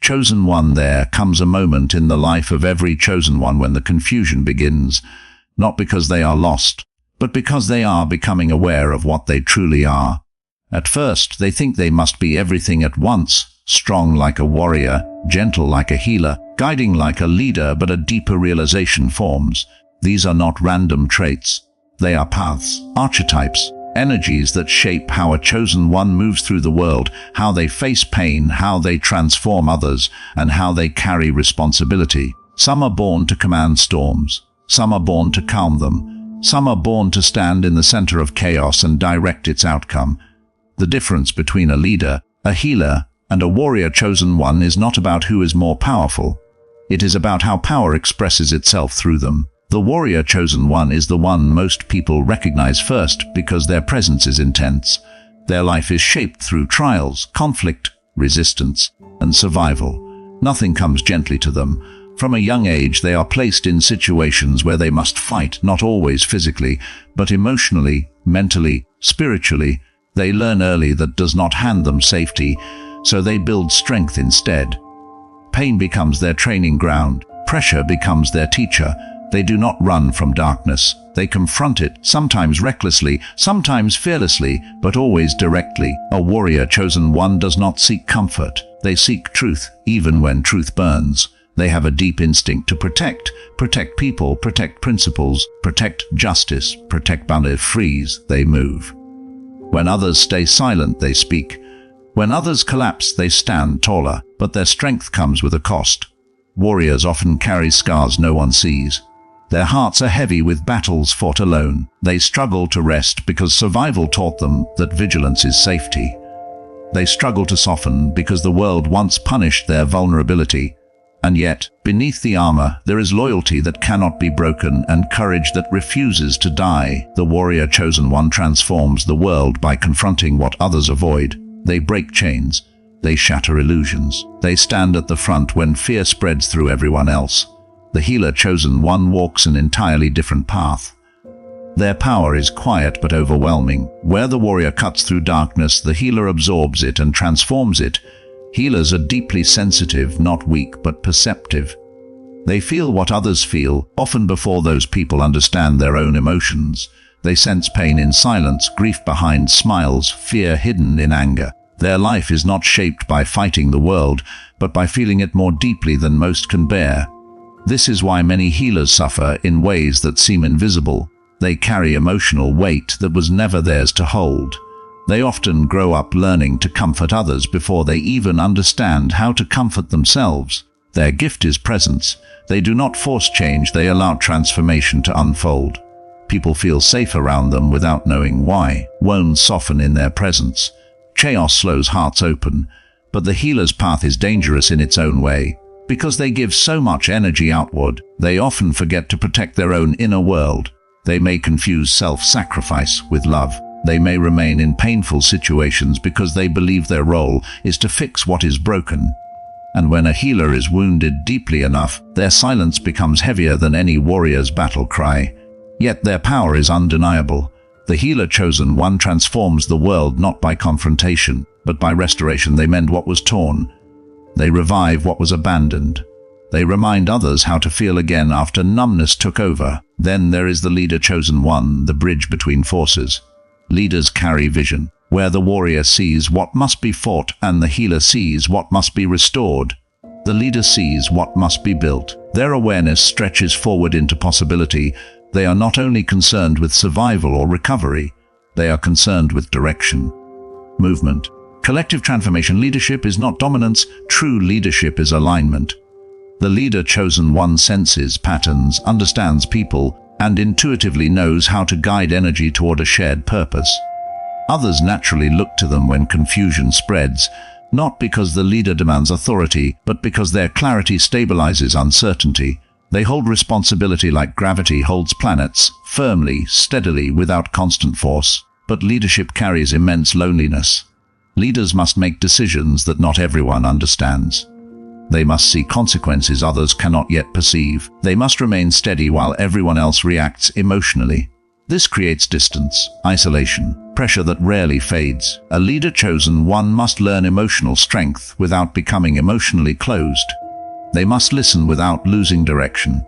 chosen one. There comes a moment in the life of every chosen one when the confusion begins, not because they are lost, but because they are becoming aware of what they truly are. At first, they think they must be everything at once, strong like a warrior, gentle like a healer, guiding like a leader, but a deeper realization forms. These are not random traits. They are paths, archetypes, energies that shape how a chosen one moves through the world, how they face pain, how they transform others, and how they carry responsibility. Some are born to command storms. Some are born to calm them. Some are born to stand in the center of chaos and direct its outcome. The difference between a leader, a healer, and a warrior chosen one is not about who is more powerful. It is about how power expresses itself through them. The warrior chosen one is the one most people recognize first because their presence is intense. Their life is shaped through trials, conflict, resistance, and survival. Nothing comes gently to them. From a young age, they are placed in situations where they must fight, not always physically, but emotionally, mentally, spiritually. They learn early that does not hand them safety, so they build strength instead. Pain becomes their training ground. Pressure becomes their teacher. They do not run from darkness. They confront it, sometimes recklessly, sometimes fearlessly, but always directly. A warrior chosen one does not seek comfort. They seek truth, even when truth burns. They have a deep instinct to protect people, protect principles, protect justice, protect boundaries. Freeze, they move. When others stay silent, they speak. When others collapse, they stand taller, but their strength comes with a cost. Warriors often carry scars no one sees. Their hearts are heavy with battles fought alone. They struggle to rest because survival taught them that vigilance is safety. They struggle to soften because the world once punished their vulnerability. And yet, beneath the armor, there is loyalty that cannot be broken and courage that refuses to die. The warrior chosen one transforms the world by confronting what others avoid. They break chains. They shatter illusions. They stand at the front when fear spreads through everyone else. The healer chosen one walks an entirely different path. Their power is quiet but overwhelming. Where the warrior cuts through darkness, the healer absorbs it and transforms it. Healers are deeply sensitive, not weak but perceptive. They feel what others feel, often before those people understand their own emotions. They sense pain in silence, grief behind smiles, fear hidden in anger. Their life is not shaped by fighting the world, but by feeling it more deeply than most can bear. This is why many healers suffer in ways that seem invisible. They carry emotional weight that was never theirs to hold. They often grow up learning to comfort others before they even understand how to comfort themselves. Their gift is presence. They do not force change, they allow transformation to unfold. People feel safe around them without knowing why. Wounds soften in their presence. Chaos slows hearts open. But the healer's path is dangerous in its own way. Because they give so much energy outward, they often forget to protect their own inner world. They may confuse self-sacrifice with love. They may remain in painful situations because they believe their role is to fix what is broken. And when a healer is wounded deeply enough, their silence becomes heavier than any warrior's battle cry. Yet their power is undeniable. The healer chosen one transforms the world not by confrontation, but by restoration. They mend what was torn. They revive what was abandoned. They remind others how to feel again after numbness took over. Then there is the leader chosen one, the bridge between forces. Leaders carry vision, where the warrior sees what must be fought and the healer sees what must be restored. The leader sees what must be built. Their awareness stretches forward into possibility. They are not only concerned with survival or recovery, they are concerned with direction, movement. Collective transformation. Leadership is not dominance. True leadership is alignment. The leader chosen one senses patterns, understands people, and intuitively knows how to guide energy toward a shared purpose. Others naturally look to them when confusion spreads, not because the leader demands authority, but because their clarity stabilizes uncertainty. They hold responsibility like gravity holds planets, firmly, steadily, without constant force. But leadership carries immense loneliness. Leaders must make decisions that not everyone understands. They must see consequences others cannot yet perceive. They must remain steady while everyone else reacts emotionally. This creates distance, isolation, pressure that rarely fades. A leader chosen one must learn emotional strength without becoming emotionally closed. They must listen without losing direction.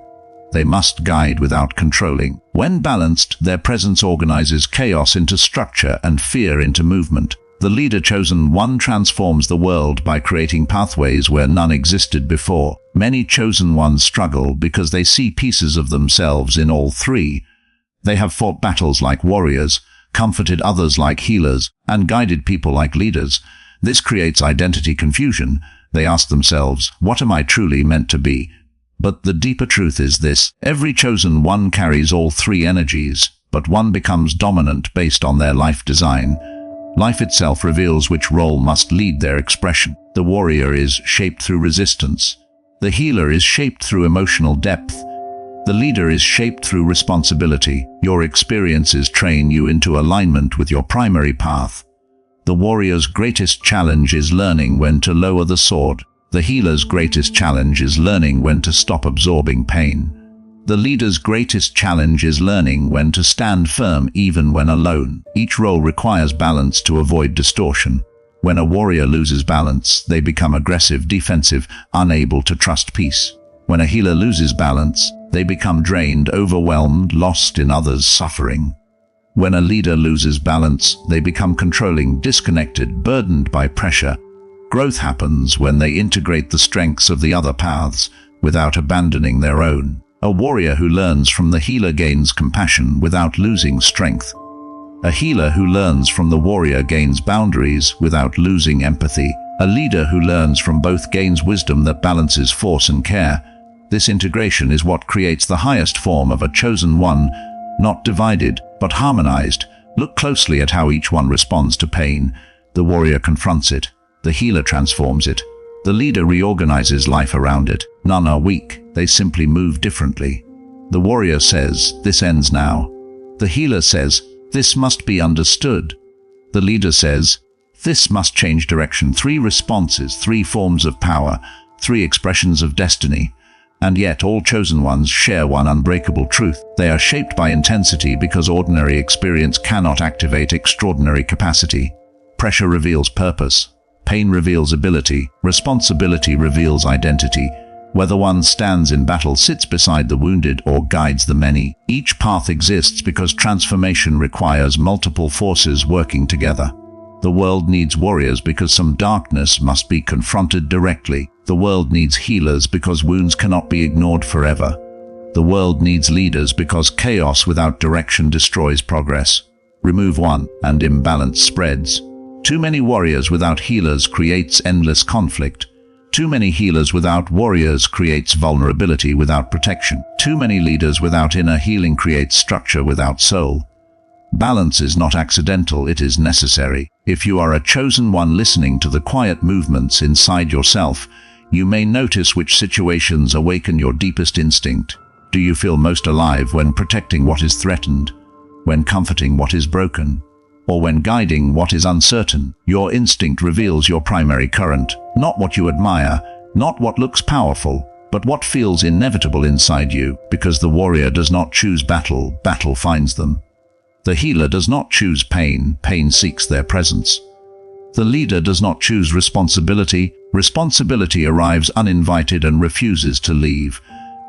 They must guide without controlling. When balanced, their presence organizes chaos into structure and fear into movement. The leader chosen one transforms the world by creating pathways where none existed before. Many chosen ones struggle because they see pieces of themselves in all three. They have fought battles like warriors, comforted others like healers, and guided people like leaders. This creates identity confusion. They ask themselves, what am I truly meant to be? But the deeper truth is this: every chosen one carries all three energies, but one becomes dominant based on their life design. Life itself reveals which role must lead their expression. The warrior is shaped through resistance. The healer is shaped through emotional depth. The leader is shaped through responsibility. Your experiences train you into alignment with your primary path. The warrior's greatest challenge is learning when to lower the sword. The healer's greatest challenge is learning when to stop absorbing pain. The leader's greatest challenge is learning when to stand firm even when alone. Each role requires balance to avoid distortion. When a warrior loses balance, they become aggressive, defensive, unable to trust peace. When a healer loses balance, they become drained, overwhelmed, lost in others' suffering. When a leader loses balance, they become controlling, disconnected, burdened by pressure. Growth happens when they integrate the strengths of the other paths without abandoning their own. A warrior who learns from the healer gains compassion without losing strength. A healer who learns from the warrior gains boundaries without losing empathy. A leader who learns from both gains wisdom that balances force and care. This integration is what creates the highest form of a chosen one, not divided, but harmonized. Look closely at how each one responds to pain. The warrior confronts it. The healer transforms it. The leader reorganizes life around it. None are weak, they simply move differently. The warrior says, "This ends now." The healer says, "This must be understood." The leader says, "This must change direction." Three responses, three forms of power, three expressions of destiny. And yet all chosen ones share one unbreakable truth. They are shaped by intensity because ordinary experience cannot activate extraordinary capacity. Pressure reveals purpose. Pain reveals ability. Responsibility reveals identity. Whether one stands in battle, sits beside the wounded, or guides the many, each path exists because transformation requires multiple forces working together. The world needs warriors because some darkness must be confronted directly. The world needs healers because wounds cannot be ignored forever. The world needs leaders because chaos without direction destroys progress. Remove one, and imbalance spreads. Too many warriors without healers creates endless conflict. Too many healers without warriors creates vulnerability without protection. Too many leaders without inner healing creates structure without soul. Balance is not accidental, it is necessary. If you are a chosen one listening to the quiet movements inside yourself, you may notice which situations awaken your deepest instinct. Do you feel most alive when protecting what is threatened, when comforting what is broken, or when guiding what is uncertain? Your instinct reveals your primary current, not what you admire, not what looks powerful, but what feels inevitable inside you. Because the warrior does not choose battle, battle finds them. The healer does not choose pain, pain seeks their presence. The leader does not choose responsibility, responsibility arrives uninvited and refuses to leave.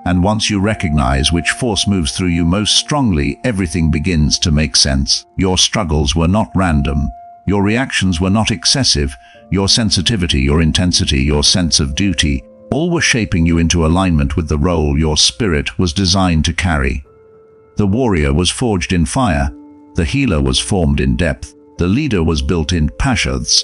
And once you recognize which force moves through you most strongly, everything begins to make sense. Your struggles were not random. Your reactions were not excessive. Your sensitivity, your intensity, your sense of duty, all were shaping you into alignment with the role your spirit was designed to carry. The warrior was forged in fire. The healer was formed in depth. The leader was built in passions.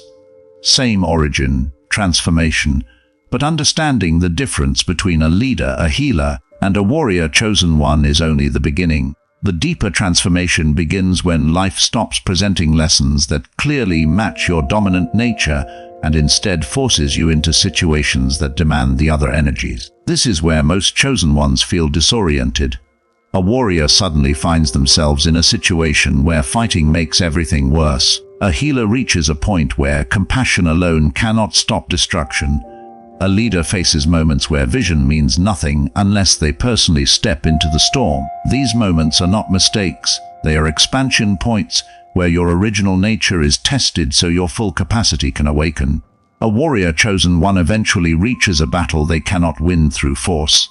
Same origin, transformation. But understanding the difference between a leader, a healer, and a warrior chosen one is only the beginning. The deeper transformation begins when life stops presenting lessons that clearly match your dominant nature and instead forces you into situations that demand the other energies. This is where most chosen ones feel disoriented. A warrior suddenly finds themselves in a situation where fighting makes everything worse. A healer reaches a point where compassion alone cannot stop destruction. A leader faces moments where vision means nothing unless they personally step into the storm. These moments are not mistakes, they are expansion points, where your original nature is tested so your full capacity can awaken. A warrior chosen one eventually reaches a battle they cannot win through force.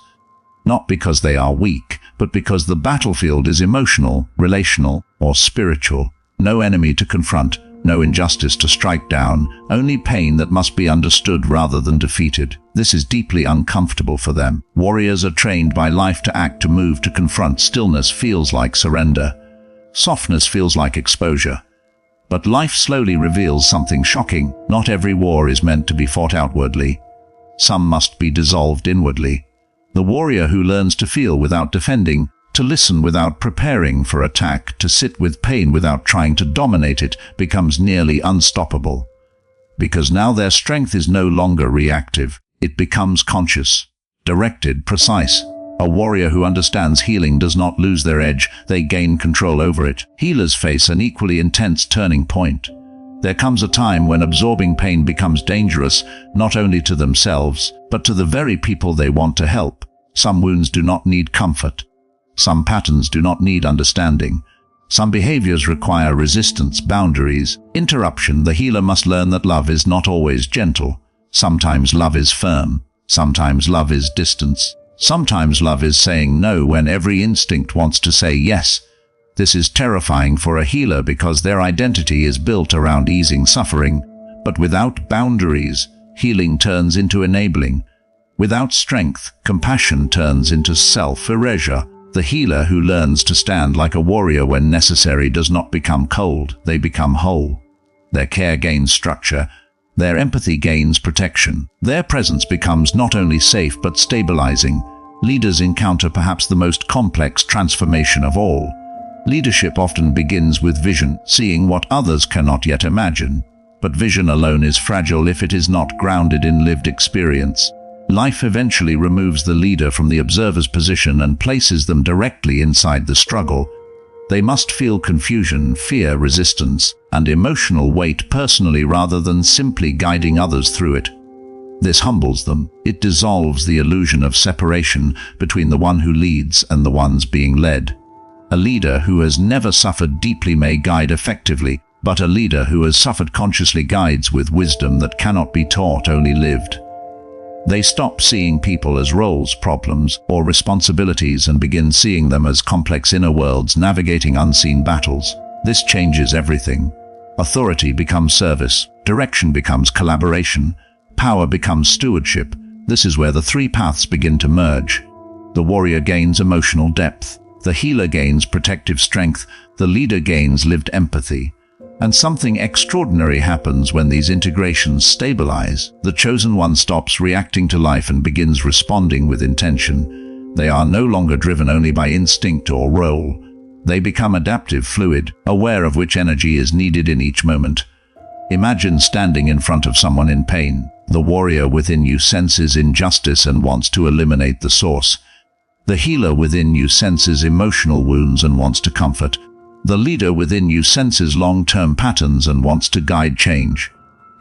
Not because they are weak, but because the battlefield is emotional, relational, or spiritual. No enemy to confront, no injustice to strike down, only pain that must be understood rather than defeated. This is deeply uncomfortable for them. Warriors are trained by life to act, to move, to confront. Stillness feels like surrender. Softness feels like exposure. But life slowly reveals something shocking. Not every war is meant to be fought outwardly. Some must be dissolved inwardly. The warrior who learns to feel without defending, to listen without preparing for attack, to sit with pain without trying to dominate it, becomes nearly unstoppable. Because now their strength is no longer reactive. It becomes conscious, directed, precise. A warrior who understands healing does not lose their edge, they gain control over it. Healers face an equally intense turning point. There comes a time when absorbing pain becomes dangerous, not only to themselves, but to the very people they want to help. Some wounds do not need comfort. Some patterns do not need understanding. Some behaviors require resistance, boundaries, interruption. The healer must learn that love is not always gentle. Sometimes love is firm. Sometimes love is distance. Sometimes love is saying no when every instinct wants to say yes. This is terrifying for a healer because their identity is built around easing suffering. But without boundaries, healing turns into enabling. Without strength, compassion turns into self-erasure. The healer who learns to stand like a warrior when necessary does not become cold, they become whole. Their care gains structure. Their empathy gains protection. Their presence becomes not only safe but stabilizing. Leaders encounter perhaps the most complex transformation of all. Leadership often begins with vision, seeing what others cannot yet imagine. But vision alone is fragile if it is not grounded in lived experience. Life eventually removes the leader from the observer's position and places them directly inside the struggle. They must feel confusion, fear, resistance, and emotional weight personally rather than simply guiding others through it. This humbles them. It dissolves the illusion of separation between the one who leads and the ones being led. A leader who has never suffered deeply may guide effectively, but a leader who has suffered consciously guides with wisdom that cannot be taught, only lived. They stop seeing people as roles, problems, or responsibilities and begin seeing them as complex inner worlds navigating unseen battles. This changes everything. Authority becomes service, direction becomes collaboration, power becomes stewardship. This is where the three paths begin to merge. The warrior gains emotional depth, the healer gains protective strength, the leader gains lived empathy. And something extraordinary happens when these integrations stabilize. The chosen one stops reacting to life and begins responding with intention. They are no longer driven only by instinct or role. They become adaptive, fluid, aware of which energy is needed in each moment. Imagine standing in front of someone in pain. The warrior within you senses injustice and wants to eliminate the source. The healer within you senses emotional wounds and wants to comfort. The leader within you senses long-term patterns and wants to guide change.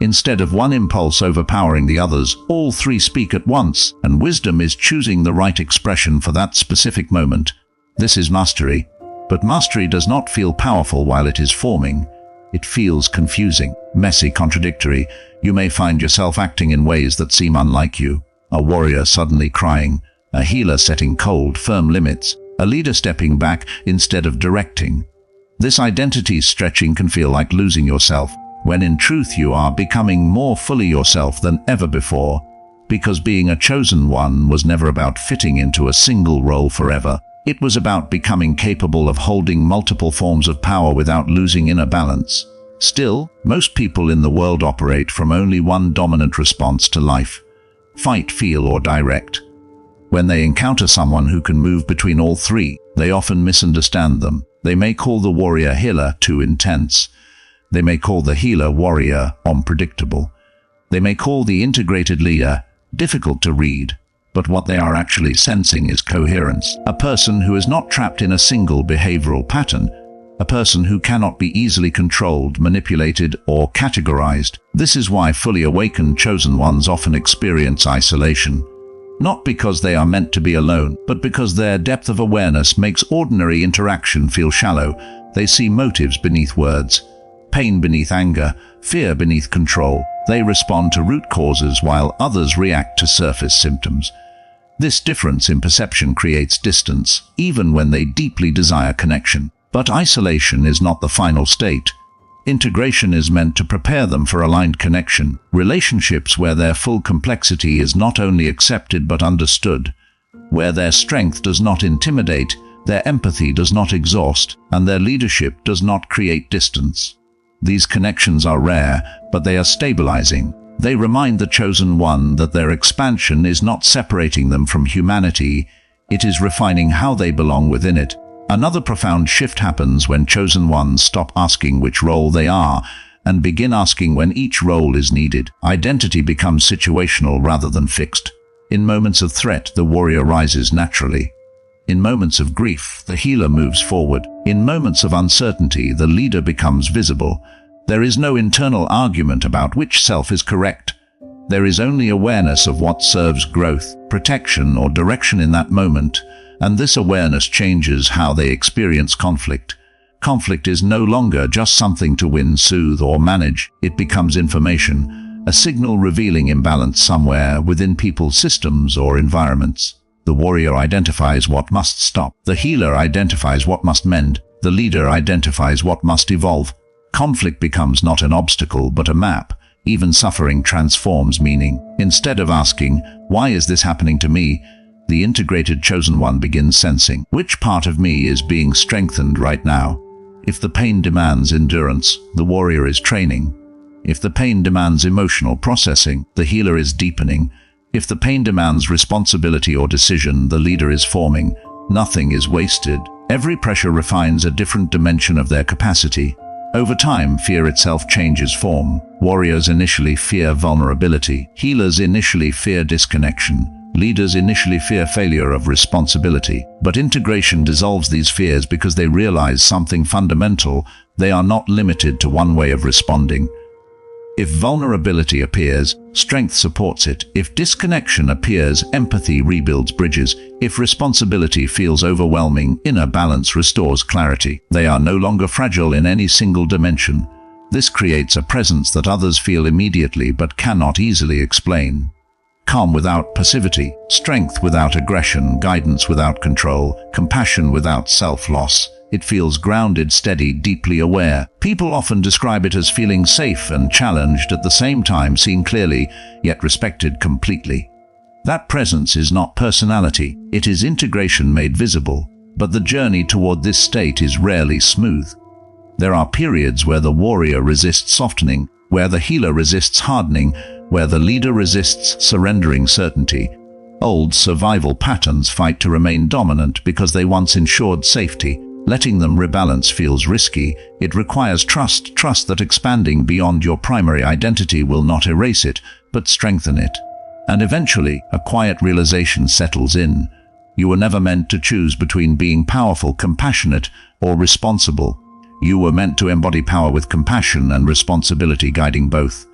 Instead of one impulse overpowering the others, all three speak at once, and wisdom is choosing the right expression for that specific moment. This is mastery. But mastery does not feel powerful while it is forming. It feels confusing, messy, contradictory. You may find yourself acting in ways that seem unlike you. A warrior suddenly crying, a healer setting cold, firm limits, a leader stepping back instead of directing. This identity stretching can feel like losing yourself, when in truth you are becoming more fully yourself than ever before, because being a chosen one was never about fitting into a single role forever. It was about becoming capable of holding multiple forms of power without losing inner balance. Still, most people in the world operate from only one dominant response to life: fight, feel, or direct. When they encounter someone who can move between all three, they often misunderstand them. They may call the warrior healer too intense. They may call the healer warrior unpredictable. They may call the integrated leader difficult to read. But what they are actually sensing is coherence. A person who is not trapped in a single behavioral pattern. A person who cannot be easily controlled, manipulated, or categorized. This is why fully awakened chosen ones often experience isolation. Not because they are meant to be alone, but because their depth of awareness makes ordinary interaction feel shallow. They see motives beneath words, pain beneath anger, fear beneath control. They respond to root causes while others react to surface symptoms. This difference in perception creates distance, even when they deeply desire connection. But isolation is not the final state. Integration is meant to prepare them for aligned connection, relationships where their full complexity is not only accepted but understood, where their strength does not intimidate, their empathy does not exhaust, and their leadership does not create distance. These connections are rare, but they are stabilizing. They remind the chosen one that their expansion is not separating them from humanity, it is refining how they belong within it. Another profound shift happens when chosen ones stop asking which role they are and begin asking when each role is needed. Identity becomes situational rather than fixed. In moments of threat, the warrior rises naturally. In moments of grief, the healer moves forward. In moments of uncertainty, the leader becomes visible. There is no internal argument about which self is correct. There is only awareness of what serves growth, protection, or direction in that moment, and this awareness changes how they experience conflict. Conflict is no longer just something to win, soothe, or manage. It becomes information, a signal revealing imbalance somewhere within people's systems or environments. The warrior identifies what must stop. The healer identifies what must mend. The leader identifies what must evolve. Conflict becomes not an obstacle but a map. Even suffering transforms meaning. Instead of asking, "Why is this happening to me?" the integrated chosen one begins sensing, which part of me is being strengthened right now? If the pain demands endurance, the warrior is training. If the pain demands emotional processing, the healer is deepening. If the pain demands responsibility or decision, the leader is forming. Nothing is wasted. Every pressure refines a different dimension of their capacity. Over time, fear itself changes form. Warriors initially fear vulnerability. Healers initially fear disconnection. Leaders initially fear failure of responsibility. But integration dissolves these fears because they realize something fundamental: they are not limited to one way of responding. If vulnerability appears, strength supports it. If disconnection appears, empathy rebuilds bridges. If responsibility feels overwhelming, inner balance restores clarity. They are no longer fragile in any single dimension. This creates a presence that others feel immediately but cannot easily explain. Calm without passivity, strength without aggression, guidance without control, compassion without self-loss. It feels grounded, steady, deeply aware. People often describe it as feeling safe and challenged at the same time, seen clearly, yet respected completely. That presence is not personality, it is integration made visible, but the journey toward this state is rarely smooth. There are periods where the warrior resists softening, where the healer resists hardening, where the leader resists surrendering certainty. Old survival patterns fight to remain dominant because they once ensured safety. Letting them rebalance feels risky. It requires trust that expanding beyond your primary identity will not erase it, but strengthen it. And eventually, a quiet realization settles in. You were never meant to choose between being powerful, compassionate, or responsible. You were meant to embody power with compassion and responsibility guiding both.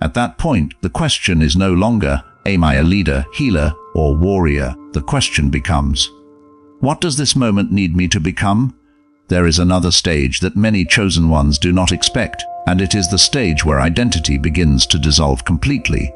At that point, the question is no longer, am I a leader, healer, or warrior? The question becomes, what does this moment need me to become? There is another stage that many chosen ones do not expect, and it is the stage where identity begins to dissolve completely.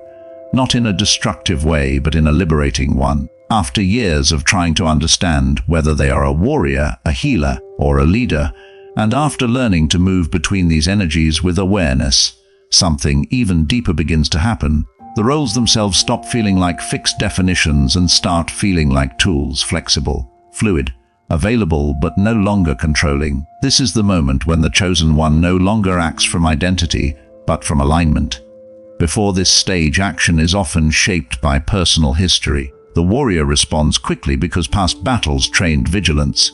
Not in a destructive way, but in a liberating one. After years of trying to understand whether they are a warrior, a healer, or a leader, and after learning to move between these energies with awareness, something even deeper begins to happen. The roles themselves stop feeling like fixed definitions and start feeling like tools, flexible, fluid, available but no longer controlling. This is the moment when the chosen one no longer acts from identity, but from alignment. Before this stage, action is often shaped by personal history. The warrior responds quickly because past battles trained vigilance.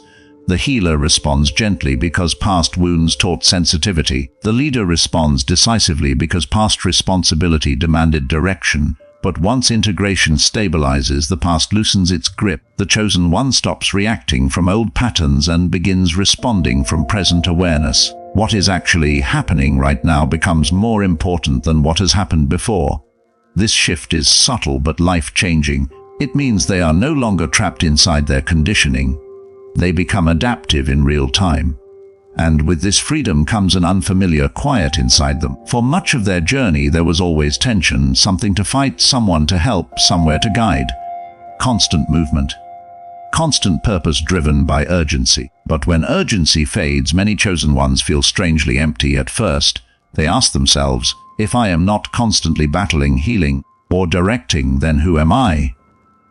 The healer responds gently because past wounds taught sensitivity. The leader responds decisively because past responsibility demanded direction. But once integration stabilizes, the past loosens its grip. The chosen one stops reacting from old patterns and begins responding from present awareness. What is actually happening right now becomes more important than what has happened before. This shift is subtle but life-changing. It means they are no longer trapped inside their conditioning. They become adaptive in real time. And with this freedom comes an unfamiliar quiet inside them. For much of their journey there was always tension, something to fight, someone to help, somewhere to guide. Constant movement. Constant purpose driven by urgency. But when urgency fades, many chosen ones feel strangely empty at first. They ask themselves, if I am not constantly battling, healing, or directing, then who am I?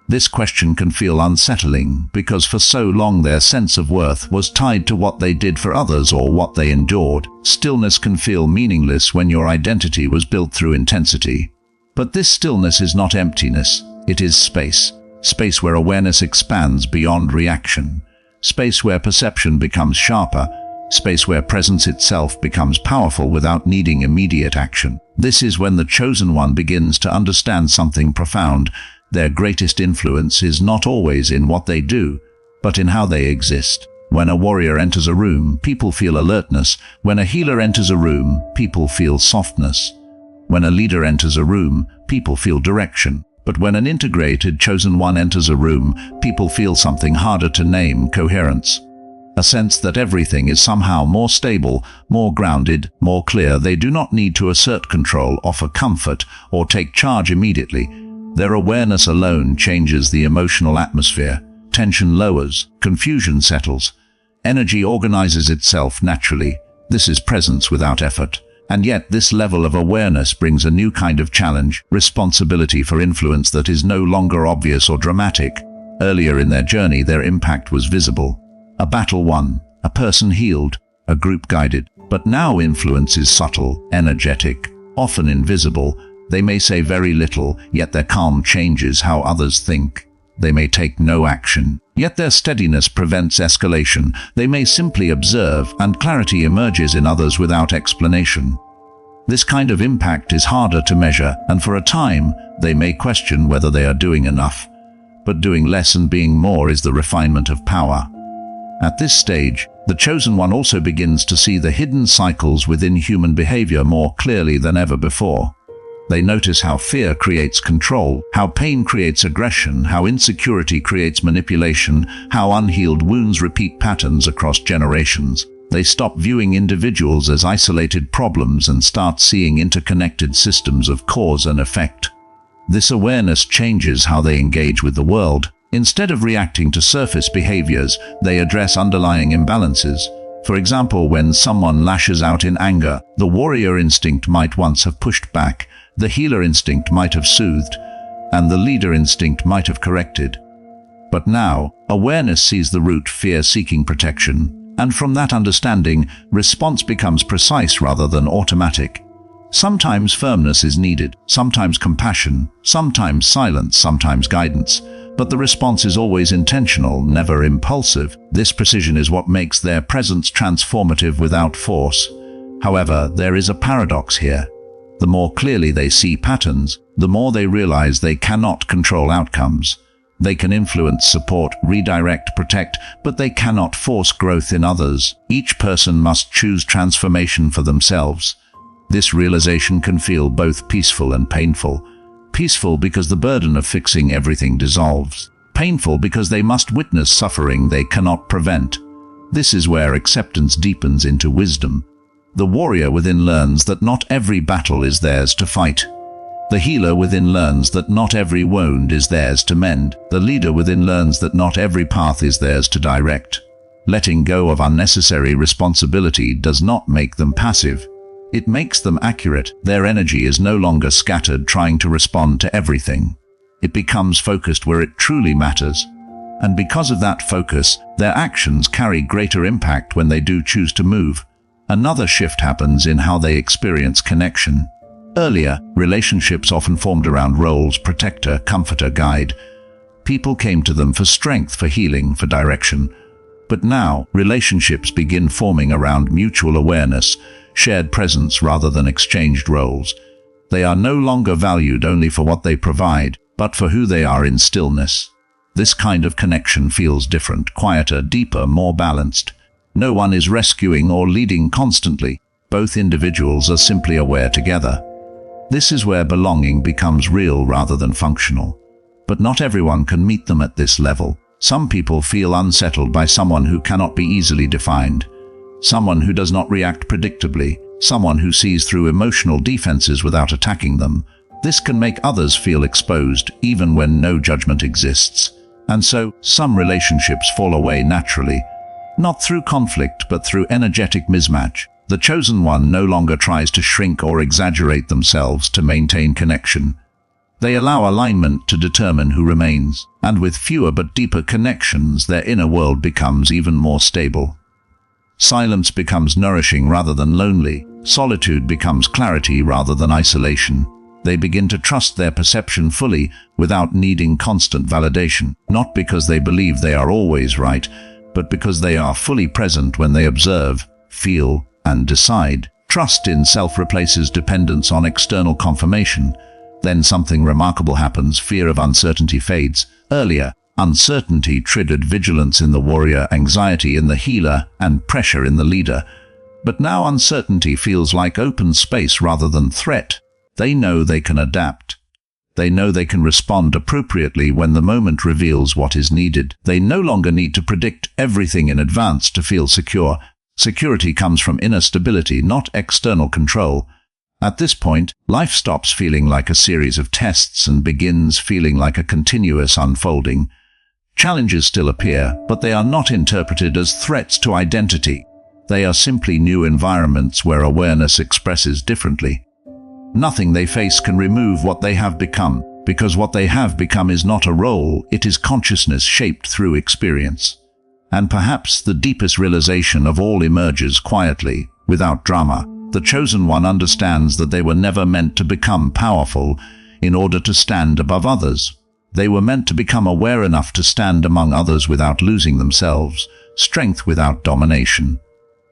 This question can feel unsettling, because for so long their sense of worth was tied to what they did for others or what they endured. Stillness can feel meaningless when your identity was built through intensity. But this stillness is not emptiness, it is space. Space where awareness expands beyond reaction. Space where perception becomes sharper. Space where presence itself becomes powerful without needing immediate action. This is when the chosen one begins to understand something profound. Their greatest influence is not always in what they do, but in how they exist. When a warrior enters a room, people feel alertness. When a healer enters a room, people feel softness. When a leader enters a room, people feel direction. But when an integrated chosen one enters a room, people feel something harder to name: coherence. A sense that everything is somehow more stable, more grounded, more clear. They do not need to assert control, offer comfort, or take charge immediately. Their awareness alone changes the emotional atmosphere. Tension lowers, confusion settles. Energy organizes itself naturally. This is presence without effort. And yet this level of awareness brings a new kind of challenge, responsibility for influence that is no longer obvious or dramatic. Earlier in their journey, their impact was visible. A battle won, a person healed, a group guided. But now influence is subtle, energetic, often invisible. They may say very little, yet their calm changes how others think. They may take no action, yet their steadiness prevents escalation. They may simply observe, and clarity emerges in others without explanation. This kind of impact is harder to measure, and for a time, they may question whether they are doing enough. But doing less and being more is the refinement of power. At this stage, the chosen one also begins to see the hidden cycles within human behavior more clearly than ever before. They notice how fear creates control, how pain creates aggression, how insecurity creates manipulation, how unhealed wounds repeat patterns across generations. They stop viewing individuals as isolated problems and start seeing interconnected systems of cause and effect. This awareness changes how they engage with the world. Instead of reacting to surface behaviors, they address underlying imbalances. For example, when someone lashes out in anger, the warrior instinct might once have pushed back. The healer instinct might have soothed, and the leader instinct might have corrected. But now, awareness sees the root: fear seeking protection, and from that understanding, response becomes precise rather than automatic. Sometimes firmness is needed, sometimes compassion, sometimes silence, sometimes guidance, but the response is always intentional, never impulsive. This precision is what makes their presence transformative without force. However, there is a paradox here. The more clearly they see patterns, the more they realize they cannot control outcomes. They can influence, support, redirect, protect, but they cannot force growth in others. Each person must choose transformation for themselves. This realization can feel both peaceful and painful. Peaceful because the burden of fixing everything dissolves. Painful because they must witness suffering they cannot prevent. This is where acceptance deepens into wisdom. The warrior within learns that not every battle is theirs to fight. The healer within learns that not every wound is theirs to mend. The leader within learns that not every path is theirs to direct. Letting go of unnecessary responsibility does not make them passive. It makes them accurate. Their energy is no longer scattered trying to respond to everything. It becomes focused where it truly matters. And because of that focus, their actions carry greater impact when they do choose to move. Another shift happens in how they experience connection. Earlier, relationships often formed around roles: protector, comforter, guide. People came to them for strength, for healing, for direction. But now, relationships begin forming around mutual awareness, shared presence rather than exchanged roles. They are no longer valued only for what they provide, but for who they are in stillness. This kind of connection feels different, quieter, deeper, more balanced. No one is rescuing or leading constantly. Both individuals are simply aware together. This is where belonging becomes real rather than functional. But not everyone can meet them at this level. Some people feel unsettled by someone who cannot be easily defined. someone who does not react predictably, someone who sees through emotional defenses without attacking them. This can make others feel exposed even when no judgment exists. And so, some relationships fall away naturally, not through conflict but through energetic mismatch. The chosen one no longer tries to shrink or exaggerate themselves to maintain connection. They allow alignment to determine who remains, and with fewer but deeper connections, their inner world becomes even more stable. Silence becomes nourishing rather than lonely. Solitude becomes clarity rather than isolation. They begin to trust their perception fully without needing constant validation, not because they believe they are always right, but because they are fully present when they observe, feel, and decide. Trust in self replaces dependence on external confirmation. Then something remarkable happens. Fear of uncertainty fades. Earlier, uncertainty triggered vigilance in the warrior, anxiety in the healer, and pressure in the leader. But now uncertainty feels like open space rather than threat. They know they can adapt. They know they can respond appropriately when the moment reveals what is needed. They no longer need to predict everything in advance to feel secure. Security comes from inner stability, not external control. At this point, life stops feeling like a series of tests and begins feeling like a continuous unfolding. Challenges still appear, but they are not interpreted as threats to identity. They are simply new environments where awareness expresses differently. Nothing they face can remove what they have become, because what they have become is not a role, it is consciousness shaped through experience. And perhaps the deepest realization of all emerges quietly, without drama. The chosen one understands that they were never meant to become powerful in order to stand above others. They were meant to become aware enough to stand among others without losing themselves, strength without domination,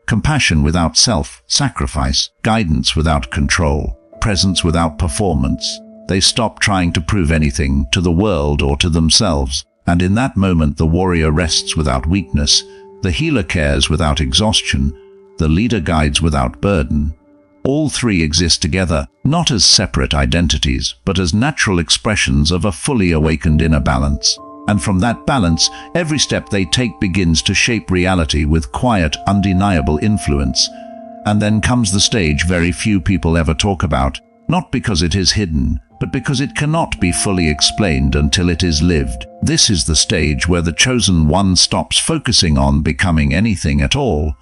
compassion without self-sacrifice, guidance without control, presence without performance. They stop trying to prove anything to the world or to themselves. And in that moment the warrior rests without weakness, the healer cares without exhaustion, the leader guides without burden. All three exist together, not as separate identities, but as natural expressions of a fully awakened inner balance. And from that balance, every step they take begins to shape reality with quiet, undeniable influence. And then comes the stage very few people ever talk about, not because it is hidden, but because it cannot be fully explained until it is lived. This is the stage where the chosen one stops focusing on becoming anything at all,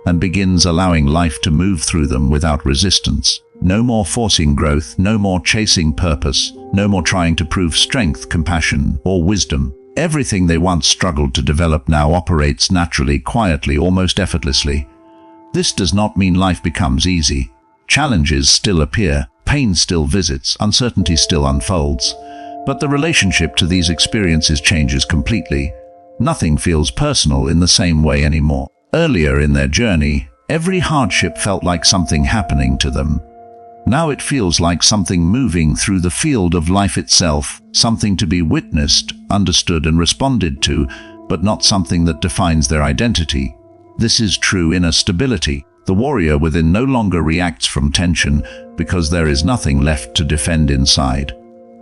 and begins allowing life to move through them without resistance. No more forcing growth, no more chasing purpose, no more trying to prove strength, compassion, or wisdom. Everything they once struggled to develop now operates naturally, quietly, almost effortlessly. This does not mean life becomes easy. Challenges still appear, pain still visits, uncertainty still unfolds. But the relationship to these experiences changes completely. Nothing feels personal in the same way anymore. Earlier in their journey, every hardship felt like something happening to them. Now it feels like something moving through the field of life itself, something to be witnessed, understood and responded to, but not something that defines their identity. This is true inner stability. The warrior within no longer reacts from tension because there is nothing left to defend inside.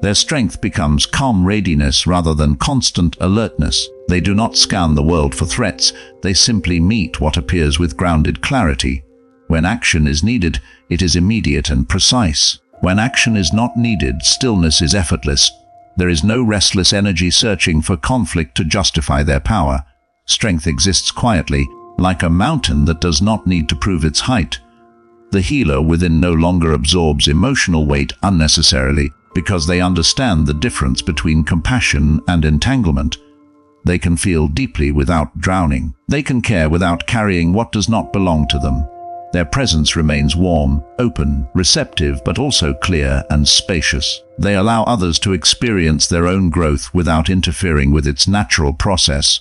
Their strength becomes calm readiness rather than constant alertness. They do not scan the world for threats, they simply meet what appears with grounded clarity. When action is needed, it is immediate and precise. When action is not needed, stillness is effortless. There is no restless energy searching for conflict to justify their power. Strength exists quietly, like a mountain that does not need to prove its height. The healer within no longer absorbs emotional weight unnecessarily because they understand the difference between compassion and entanglement. They can feel deeply without drowning. They can care without carrying what does not belong to them. Their presence remains warm, open, receptive, but also clear and spacious. They allow others to experience their own growth without interfering with its natural process.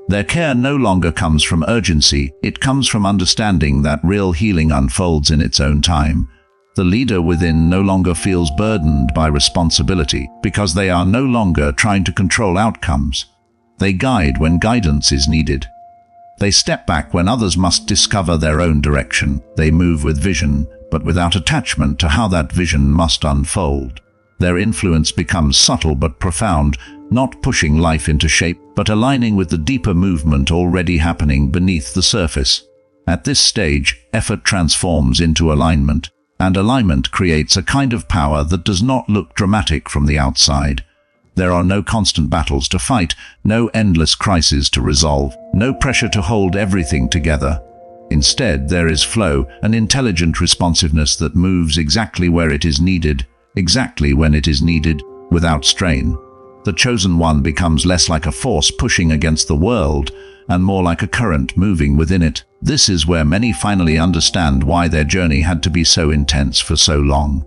Their care no longer comes from urgency, it comes from understanding that real healing unfolds in its own time. The leader within no longer feels burdened by responsibility because they are no longer trying to control outcomes. They guide when guidance is needed. They step back when others must discover their own direction. They move with vision, but without attachment to how that vision must unfold. Their influence becomes subtle but profound, not pushing life into shape, but aligning with the deeper movement already happening beneath the surface. At this stage, effort transforms into alignment, and alignment creates a kind of power that does not look dramatic from the outside. There are no constant battles to fight, no endless crises to resolve, no pressure to hold everything together. Instead, there is flow, an intelligent responsiveness that moves exactly where it is needed, exactly when it is needed, without strain. The chosen one becomes less like a force pushing against the world, and more like a current moving within it. This is where many finally understand why their journey had to be so intense for so long.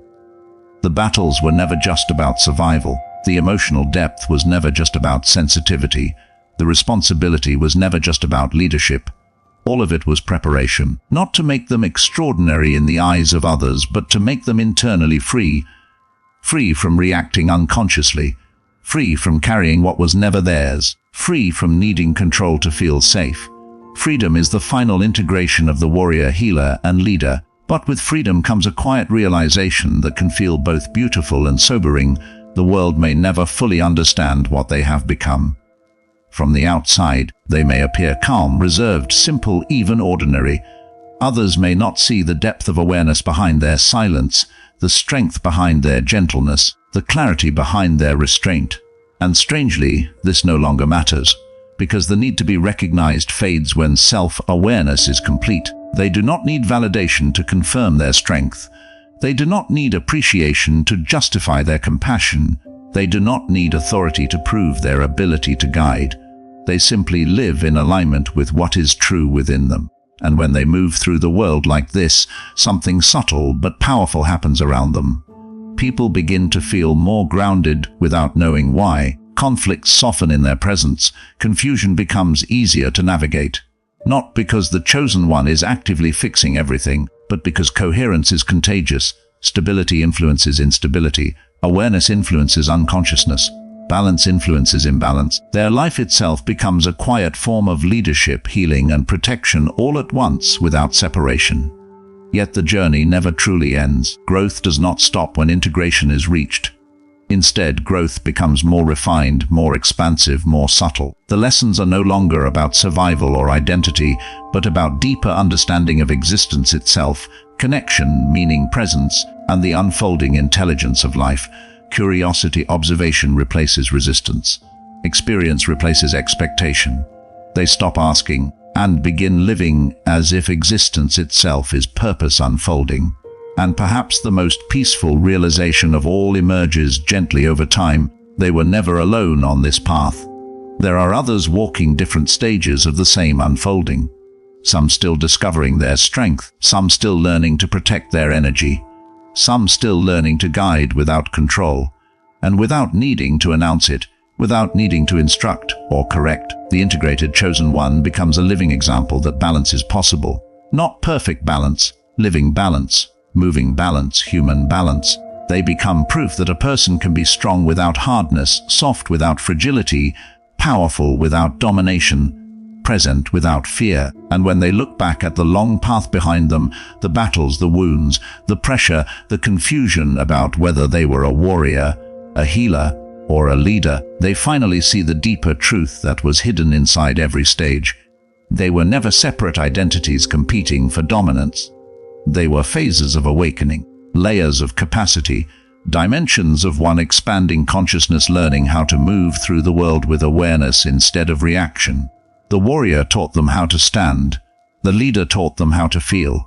The battles were never just about survival. The emotional depth was never just about sensitivity. The responsibility was never just about leadership. All of it was preparation, not to make them extraordinary in the eyes of others, but to make them internally free. Free from reacting unconsciously, free from carrying what was never theirs, free from needing control to feel safe. Freedom is the final integration of the warrior, healer, and leader, but with freedom comes a quiet realization that can feel both beautiful and sobering. The world may never fully understand what they have become. From the outside, they may appear calm, reserved, simple, even ordinary. Others may not see the depth of awareness behind their silence, the strength behind their gentleness, the clarity behind their restraint. And strangely, this no longer matters, because the need to be recognized fades when self-awareness is complete. They do not need validation to confirm their strength. They do not need appreciation to justify their compassion. They do not need authority to prove their ability to guide. They simply live in alignment with what is true within them. And when they move through the world like this, something subtle but powerful happens around them. People begin to feel more grounded without knowing why. Conflicts soften in their presence. Confusion becomes easier to navigate. Not because the chosen one is actively fixing everything, but because coherence is contagious. Stability influences instability. Awareness influences unconsciousness. Balance influences imbalance. Their life itself becomes a quiet form of leadership, healing, and protection all at once without separation. Yet the journey never truly ends. Growth does not stop when integration is reached. Instead, growth becomes more refined, more expansive, more subtle. The lessons are no longer about survival or identity, but about deeper understanding of existence itself, connection, meaning, presence, and the unfolding intelligence of life. Curiosity, observation replaces resistance. Experience replaces expectation. They stop asking and begin living as if existence itself is purpose unfolding. And perhaps the most peaceful realization of all emerges gently over time. They were never alone on this path. There are others walking different stages of the same unfolding. Some still discovering their strength, some still learning to protect their energy, some still learning to guide without control, and without needing to announce it, without needing to instruct or correct. The integrated chosen one becomes a living example that balance is possible. Not perfect balance, living balance. Moving balance, human balance. They become proof that a person can be strong without hardness, soft without fragility, powerful without domination, present without fear. And when they look back at the long path behind them, the battles, the wounds, the pressure, the confusion about whether they were a warrior, a healer, or a leader, they finally see the deeper truth that was hidden inside every stage. They were never separate identities competing for dominance. They were phases of awakening, layers of capacity, dimensions of one expanding consciousness learning how to move through the world with awareness instead of reaction. The warrior taught them how to stand. The leader taught them how to feel.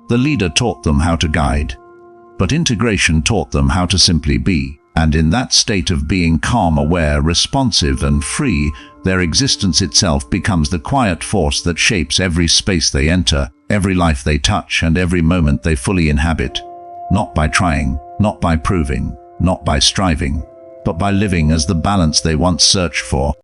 The leader taught them how to guide. But integration taught them how to simply be. And in that state of being calm, aware, responsive, and free, their existence itself becomes the quiet force that shapes every space they enter, every life they touch, and every moment they fully inhabit. Not by trying, not by proving, not by striving, but by living as the balance they once searched for.